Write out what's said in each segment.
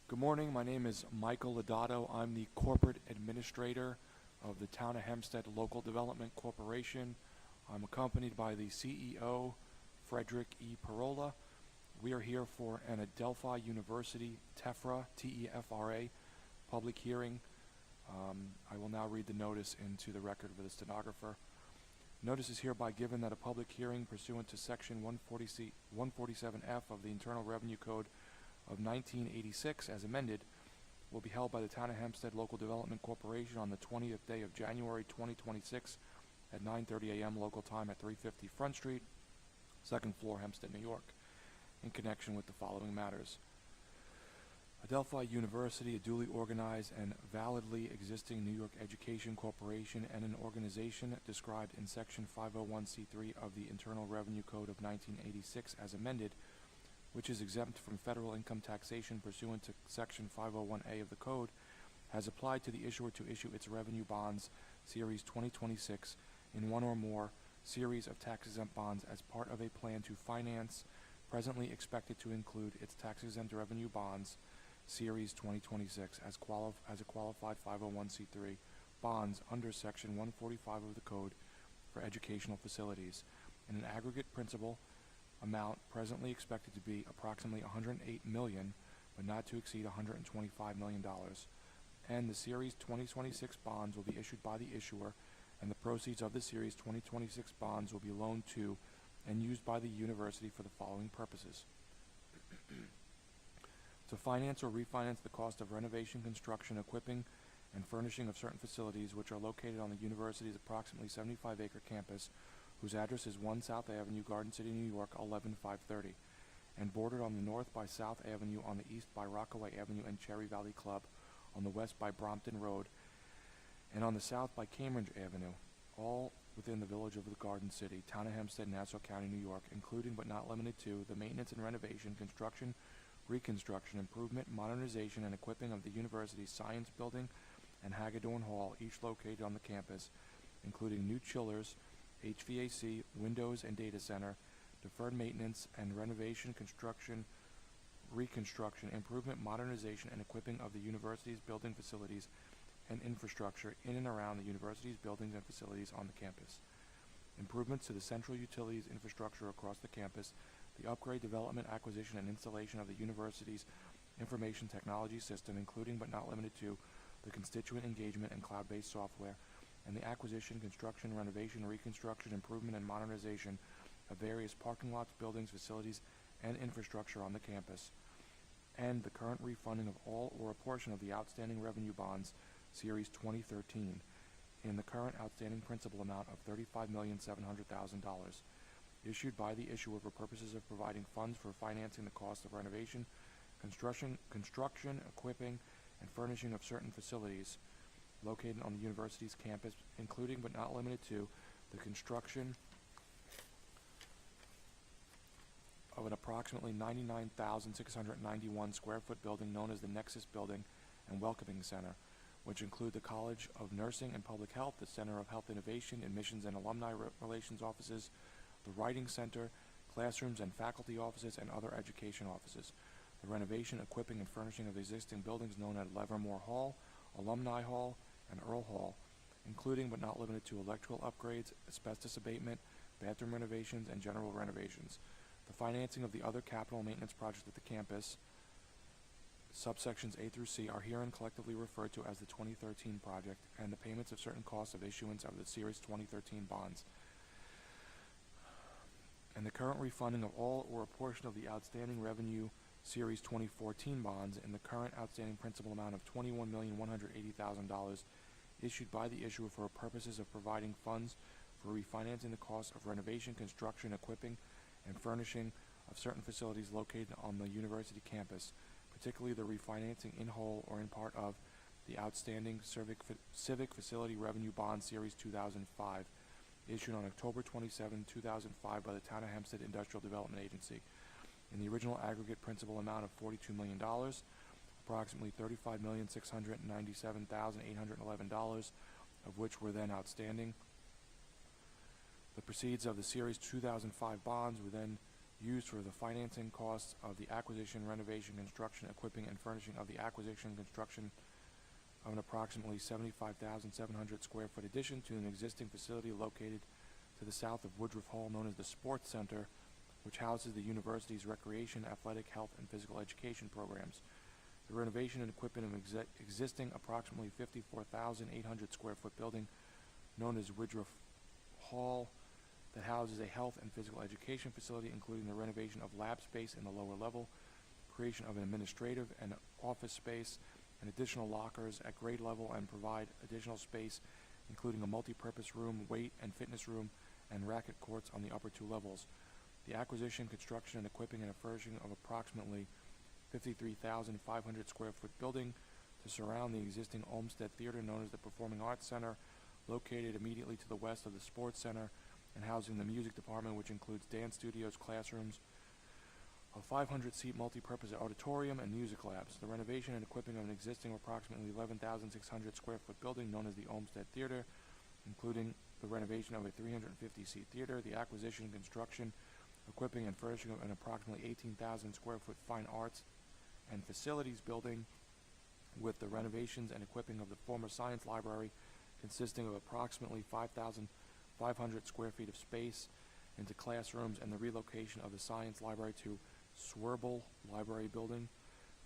Good morning. My name is Michael Lodato. I'm the Corporate Administrator of the Town of Hempstead Local Development Corporation. I'm accompanied by the CEO, Frederick E. Parola. We are here for an ADELPHI University TEFRA, T-E-F-R-A, public hearing. I will now read the notice into the record for the stenographer. Notice is hereby given that a public hearing pursuant to Section 147F of the Internal Revenue Code of 1986, as amended, will be held by the Town of Hempstead Local Development Corporation on the 20th day of January 2026 at 9:30 a.m. local time at 350 Front Street, second floor, Hempstead, New York, in connection with the following matters. ADELPHI University, a duly organized and validly existing New York Education Corporation and an organization described in Section 501c3 of the Internal Revenue Code of 1986 as amended, which is exempt from federal income taxation pursuant to Section 501A of the Code, has applied to the issuer to issue its revenue bonds, Series 2026, in one or more series of tax-exempt bonds as part of a plan to finance, presently expected to include its tax-exempt revenue bonds, Series 2026, as a qualified 501c3 bonds under Section 145 of the Code for educational facilities, in an aggregate principal amount presently expected to be approximately $108 million, but not to exceed $125 million. And the Series 2026 bonds will be issued by the issuer, and the proceeds of the Series 2026 bonds will be loaned to and used by the university for the following purposes. To finance or refinance the cost of renovation, construction, equipping, and furnishing of certain facilities which are located on the university's approximately 75-acre campus, whose address is 1 South Avenue, Garden City, New York, 11530, and bordered on the north by South Avenue, on the east by Rockaway Avenue and Cherry Valley Club, on the west by Brompton Road, and on the south by Cambridge Avenue, all within the village of the Garden City, Town of Hempstead, Nassau County, New York, including but not limited to the maintenance and renovation, construction, reconstruction, improvement, modernization, and equipping of the university's Science Building and Hagedorn Hall, each located on the campus, including new chillers, HVAC, windows and data center, deferred maintenance and renovation, construction, reconstruction, improvement, modernization, and equipping of the university's building facilities and infrastructure in and around the university's buildings and facilities on the campus. Improvements to the central utilities infrastructure across the campus, the upgrade, development, acquisition, and installation of the university's information technology system, including but not limited to the constituent engagement and cloud-based software, and the acquisition, construction, renovation, reconstruction, improvement, and modernization of various parking lots, buildings, facilities, and infrastructure on the campus, and the current refunding of all or a portion of the outstanding revenue bonds, Series 2013, in the current outstanding principal amount of $35,700,000, issued by the issuer for purposes of providing funds for financing the cost of renovation, construction, equipping, and furnishing of certain facilities located on the university's campus, including but not limited to the construction of an approximately 99,691 square foot building known as the Nexus Building and Welcoming Center, which include the College of Nursing and Public Health, the Center of Health Innovation, Admissions and Alumni Relations Offices, the Writing Center, classrooms and faculty offices, and other education offices. The renovation, equipping, and furnishing of the existing buildings known as Levermore Hall, Alumni Hall, and Earl Hall, including but not limited to electrical upgrades, asbestos abatement, bathroom renovations, and general renovations. The financing of the other capital maintenance projects at the campus, subsections A through C, are herein collectively referred to as the 2013 project, and the payments of certain costs of issuance of the Series 2013 bonds, and the current refunding of all or a portion of the outstanding revenue Series 2014 bonds in the current outstanding principal amount of $21,180,000 issued by the issuer for purposes of providing funds for refinancing the cost of renovation, construction, equipping, and furnishing of certain facilities located on the university campus, particularly the refinancing in whole or in part of the outstanding Civic Facility Revenue Bond Series 2005, issued on October 27, 2005 by the Town of Hempstead Industrial Development Agency, in the original aggregate principal amount of $42 million, approximately $35,697,811 of which were then outstanding. The proceeds of the Series 2005 bonds were then used for the financing costs of the acquisition, renovation, construction, equipping, and furnishing of the acquisition, construction of an approximately 75,700 square foot addition to an existing facility located to the south of Woodruff Hall, known as the Sports Center, which houses the university's recreation, athletic, health, and physical education programs. The renovation and equipment of existing approximately 54,800 square foot building known as Woodruff Hall that houses a health and physical education facility, including the renovation of lab space in the lower level, creation of an administrative and office space, and additional lockers at grade level, and provide additional space, including a multi-purpose room, weight and fitness room, and racket courts on the upper two levels. The acquisition, construction, and equipping and furnishing of approximately 53,500 square foot building to surround the existing Olmsted Theater, known as the Performing Arts Center, located immediately to the west of the Sports Center, and housing the music department, which includes dance studios, classrooms, a 500-seat multi-purpose auditorium, and music labs. The renovation and equipping of an existing approximately 11,600 square foot building known as the Olmsted Theater, including the renovation of a 350-seat theater, the acquisition, construction, equipping, and furnishing of an approximately 18,000 square foot fine arts and facilities building, with the renovations and equipping of the former science library, consisting of approximately 5,500 square feet of space into classrooms, and the relocation of the science library to Swerble Library Building,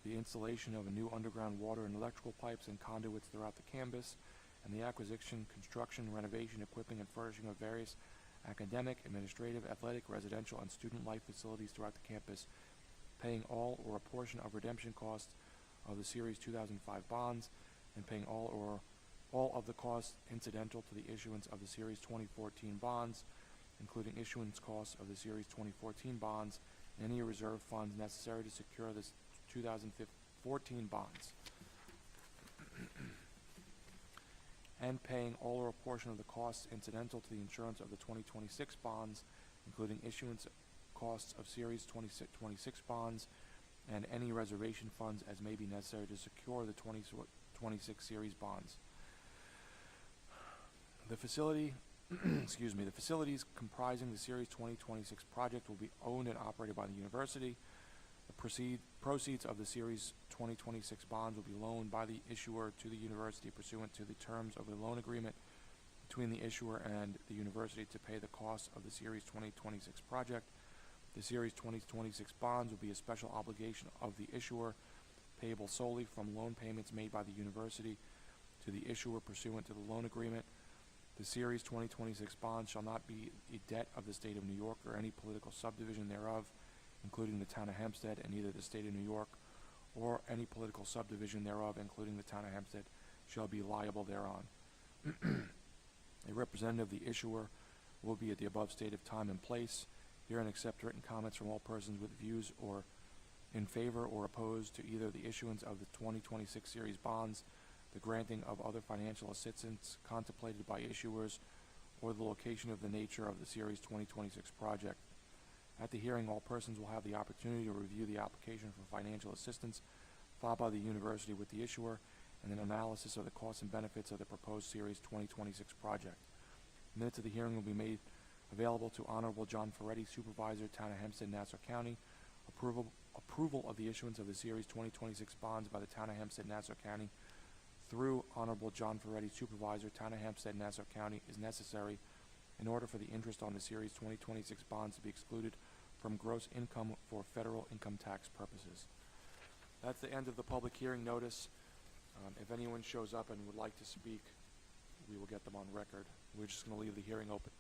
the installation of a new underground water and electrical pipes and conduits throughout the campus, and the acquisition, construction, renovation, equipping, and furnishing of various academic, administrative, athletic, residential, and student life facilities throughout the campus, paying all or a portion of redemption costs of the Series 2005 bonds, and paying all of the costs incidental to the issuance of the Series 2014 bonds, including issuance costs of the Series 2014 bonds and any reserve funds necessary to secure the 2014 bonds, and paying all or a portion of the costs incidental to the insurance of the 2026 bonds, including issuance costs of Series 2026 bonds and any reservation funds as may be necessary to secure the 2026 series bonds. The facility, the facilities comprising the Series 2026 project will be owned and operated by the university. The proceeds of the Series 2026 bonds will be loaned by the issuer to the university pursuant to the terms of a loan agreement between the issuer and the university to pay the costs of the Series 2026 project. The Series 2026 bonds will be a special obligation of the issuer, payable solely from loan payments made by the university to the issuer pursuant to the loan agreement. The Series 2026 bonds shall not be a debt of the State of New York or any political subdivision thereof, including the Town of Hempstead, and either the State of New York or any political subdivision thereof, including the Town of Hempstead, shall be liable thereon. A representative of the issuer will be at the above stated time and place. Herein accept written comments from all persons with views or in favor or opposed to either the issuance of the 2026 series bonds, the granting of other financial assistance contemplated by issuers, or the location of the nature of the Series 2026 project. At the hearing, all persons will have the opportunity to review the application for financial assistance filed by the university with the issuer and an analysis of the costs and benefits of the proposed Series 2026 project. Minutes of the hearing will be made available to Honorable John Ferretti, Supervisor, Town of Hempstead, Nassau County. Approval of the issuance of the Series 2026 bonds by the Town of Hempstead, Nassau County through Honorable John Ferretti, Supervisor, Town of Hempstead, Nassau County, is necessary in order for the interest on the Series 2026 bonds to be excluded from gross income for federal income tax purposes. That's the end of the public hearing notice. If anyone shows up and would like to speak, we will get them on record. We're just going to leave the hearing open.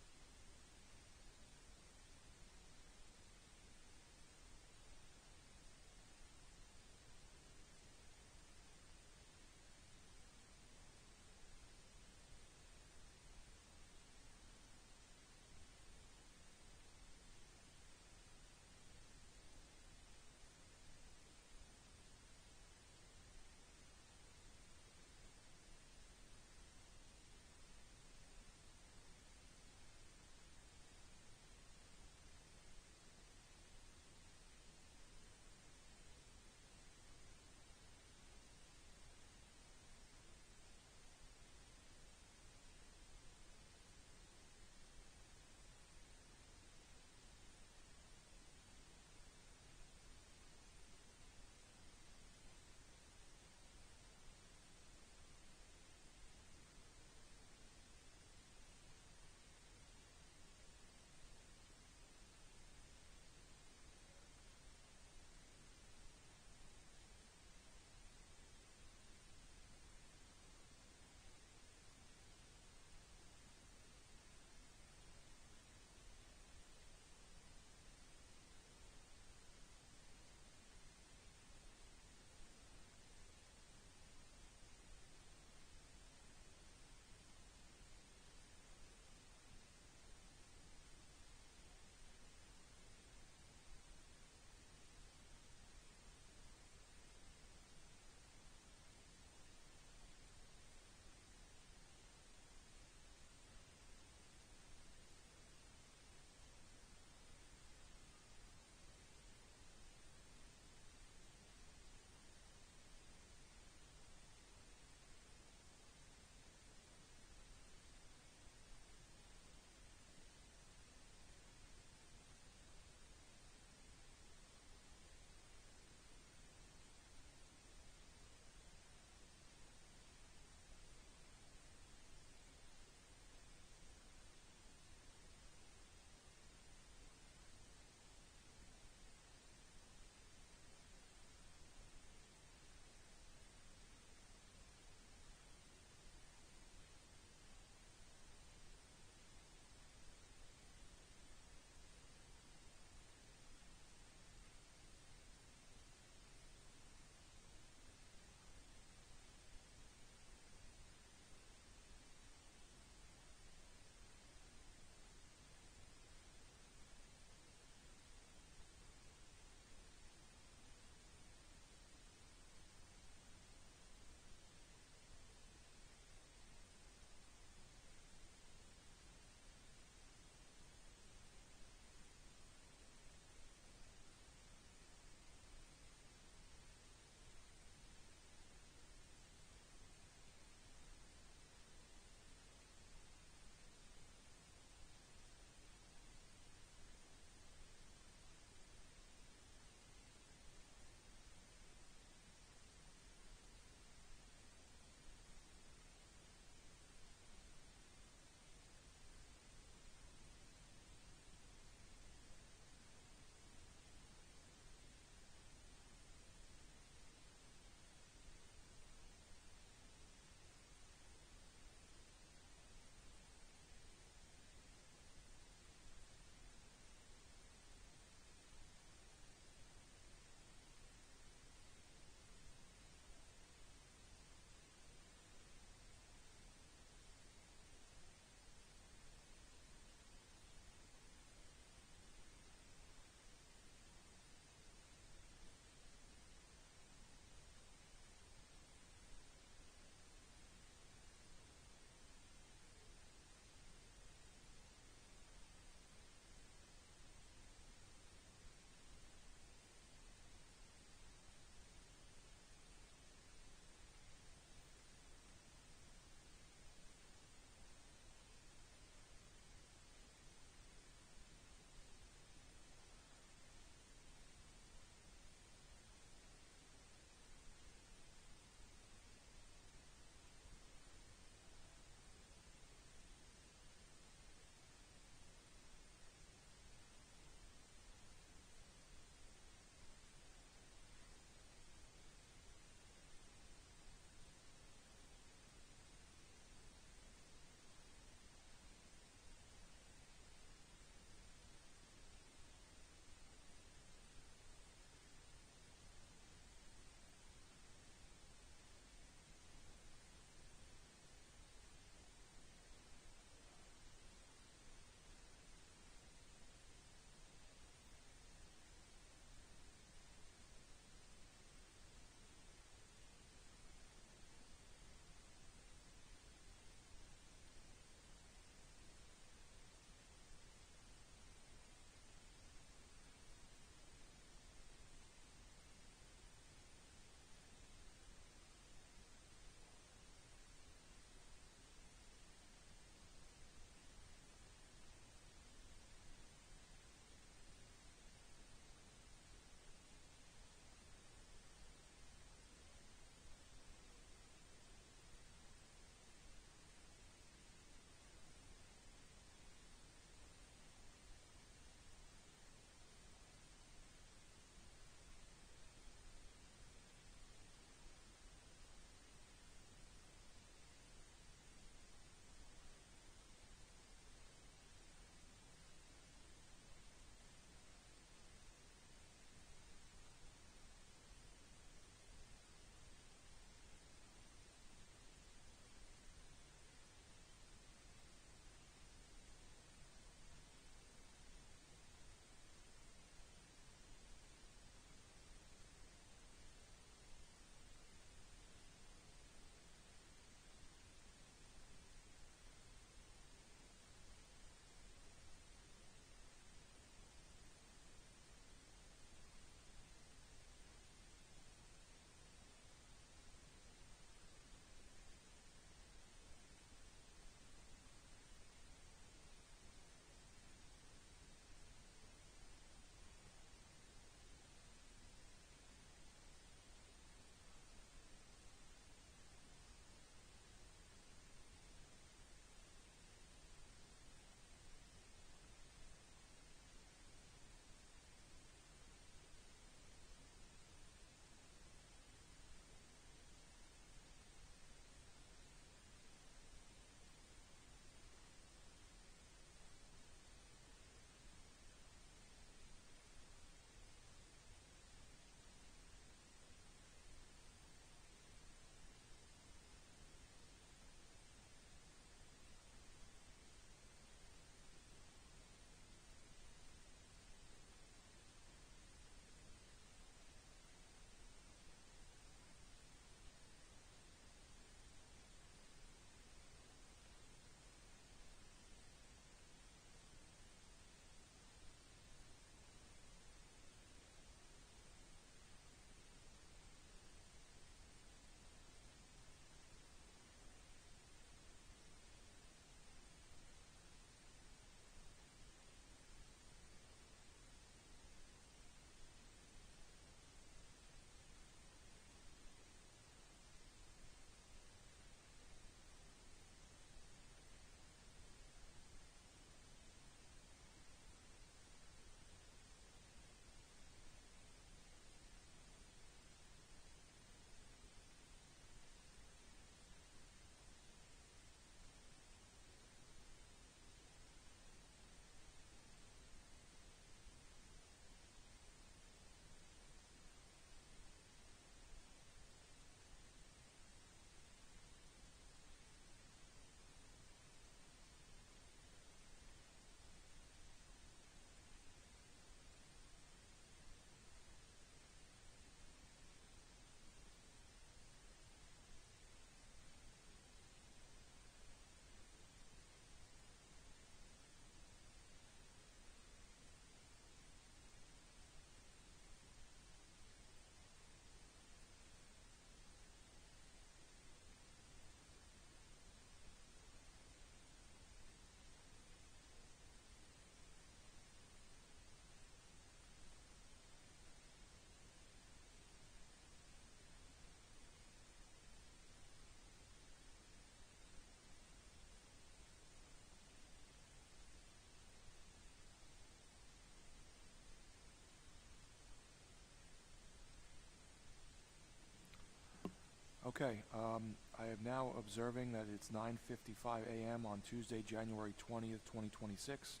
Okay, I am now observing that it's 9:55 a.m. on Tuesday, January 20th, 2026.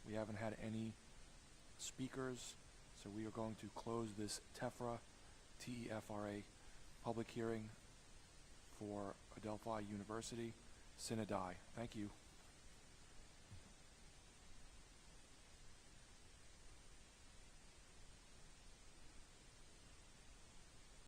We haven't had any speakers, so we are going to close this TEFRA, TEFRA public hearing for Adelphi University. Sine die. Thank you.